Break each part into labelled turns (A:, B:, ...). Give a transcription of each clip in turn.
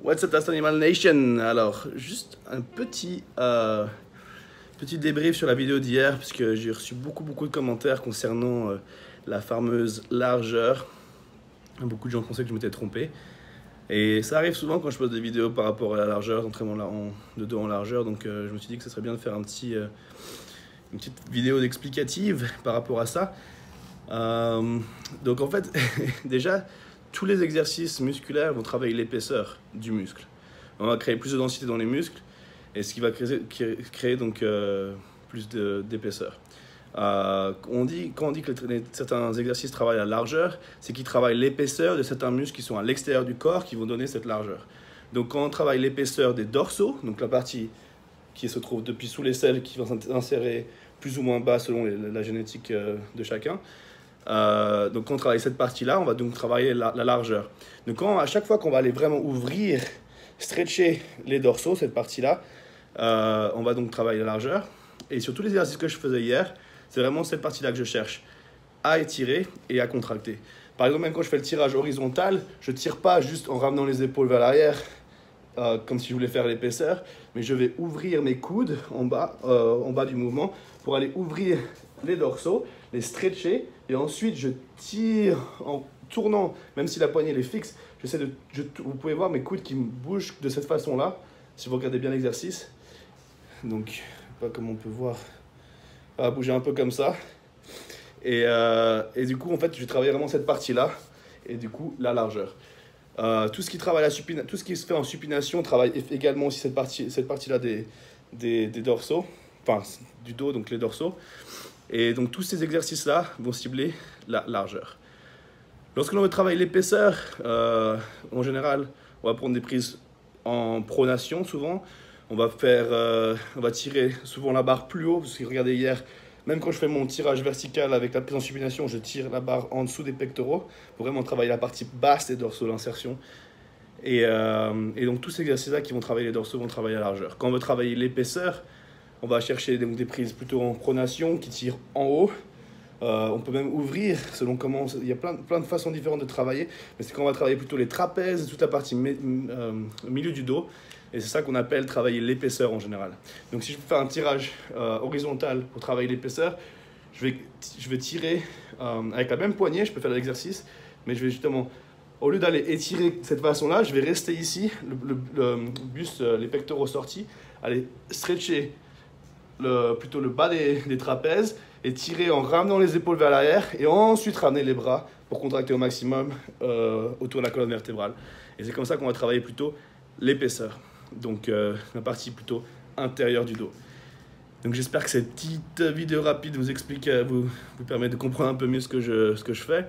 A: What's up, that's Animal Nation. Alors, juste un petit débrief sur la vidéo d'hier, puisque j'ai reçu beaucoup de commentaires concernant la fameuse largeur. Beaucoup de gens pensaient que je m'étais trompé. Et ça arrive souvent quand je pose des vidéos par rapport à la largeur, d'entraînement de dos en largeur. Donc je me suis dit que ce serait bien de faire une petite vidéo explicative par rapport à ça. Donc en fait, déjà, tous les exercices musculaires vont travailler l'épaisseur du muscle. On va créer plus de densité dans les muscles, et ce qui va créer donc plus d'épaisseur. Quand on dit que certains exercices travaillent la largeur, c'est qu'ils travaillent l'épaisseur de certains muscles qui sont à l'extérieur du corps qui vont donner cette largeur. Donc quand on travaille l'épaisseur des dorsaux, donc la partie qui se trouve depuis sous l'aisselle, qui va s'insérer plus ou moins bas selon la génétique de chacun. Donc quand on travaille cette partie-là, on va donc travailler la largeur. Donc à chaque fois qu'on va aller vraiment ouvrir, stretcher les dorsaux, cette partie-là, on va donc travailler la largeur. Et sur tous les exercices que je faisais hier, c'est vraiment cette partie-là que je cherche à étirer et à contracter. Par exemple, même quand je fais le tirage horizontal, je ne tire pas juste en ramenant les épaules vers l'arrière, comme si je voulais faire l'épaisseur, mais je vais ouvrir mes coudes en bas du mouvement pour aller ouvrir les dorsaux, les stretcher, et ensuite je tire en tournant, même si la poignée est fixe, vous pouvez voir mes coudes qui bougent de cette façon-là, si vous regardez bien l'exercice. Donc, pas comme on peut voir, ça va bouger un peu comme ça. Et du coup, en fait, je vais travailler vraiment cette partie-là, et du coup, la largeur. Tout ce qui se fait en supination travaille également aussi cette partie-là des dorsaux, enfin du dos, donc les dorsaux. Et donc tous ces exercices-là vont cibler la largeur. Lorsque l'on veut travailler l'épaisseur, en général, on va prendre des prises en pronation souvent. On va tirer souvent la barre plus haut, parce que regardez hier, même quand je fais mon tirage vertical avec la prise en supination, je tire la barre en dessous des pectoraux pour vraiment travailler la partie basse des dorsaux, l'insertion. Et donc tous ces exercices-là qui vont travailler les dorsaux vont travailler la largeur. Quand on veut travailler l'épaisseur, on va chercher donc des prises plutôt en pronation qui tirent en haut. On peut même ouvrir selon comment. Il y a plein de façons différentes de travailler. Mais c'est quand on va travailler plutôt les trapèzes, toute la partie milieu du dos. Et c'est ça qu'on appelle travailler l'épaisseur en général. Donc si je fais un tirage horizontal pour travailler l'épaisseur, je vais tirer avec la même poignée, je peux faire l'exercice, mais je vais justement, au lieu d'aller étirer cette façon-là, je vais rester ici, le buste, les pectoraux sortis, aller stretcher plutôt le bas des trapèzes et tirer en ramenant les épaules vers l'arrière et ensuite ramener les bras pour contracter au maximum autour de la colonne vertébrale. Et c'est comme ça qu'on va travailler plutôt l'épaisseur, donc la partie plutôt intérieure du dos. Donc j'espère que cette petite vidéo rapide vous permet de comprendre un peu mieux ce que je fais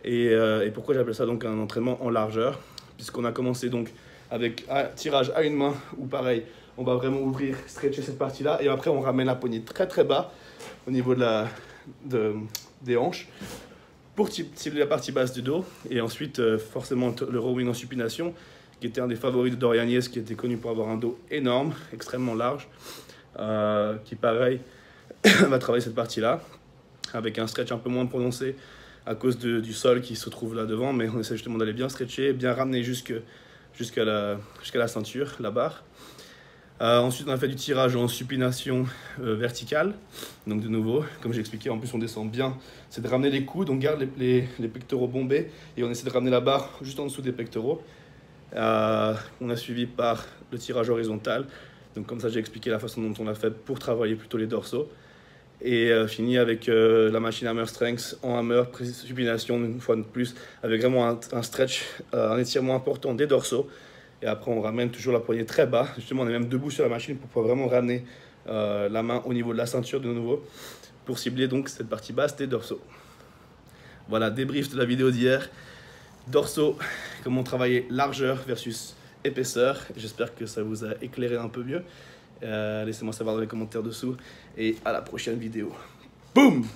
A: et pourquoi j'appelle ça donc un entraînement en largeur, puisqu'on a commencé donc avec un tirage à une main où pareil, on va vraiment ouvrir, stretcher cette partie-là et après on ramène la poignée très bas au niveau des hanches pour cibler la partie basse du dos. Et ensuite, forcément, le rowing en supination, qui était un des favoris de Dorian Yates, qui était connu pour avoir un dos énorme, extrêmement large, qui pareil va travailler cette partie-là avec un stretch un peu moins prononcé à cause du sol qui se trouve là devant, mais on essaie justement d'aller bien stretcher, bien ramener jusqu'à la ceinture, la barre. Ensuite, on a fait du tirage en supination verticale. Donc de nouveau, comme j'ai expliqué, en plus on descend bien. C'est de ramener les coudes, on garde les pectoraux bombés et on essaie de ramener la barre juste en dessous des pectoraux. On a suivi par le tirage horizontal. Donc comme ça, j'ai expliqué la façon dont on l'a fait pour travailler plutôt les dorsaux. Et fini avec la machine Hammer Strength en hammer, supination une fois de plus, avec vraiment un stretch, un étirement important des dorsaux. Et après, on ramène toujours la poignée très bas. Justement, on est même debout sur la machine pour pouvoir vraiment ramener la main au niveau de la ceinture de nouveau pour cibler donc cette partie basse des dorsaux. Voilà, débrief de la vidéo d'hier. Dorsaux, comment travailler largeur versus épaisseur. J'espère que ça vous a éclairé un peu mieux. Laissez-moi savoir dans les commentaires dessous. Et à la prochaine vidéo. Boum!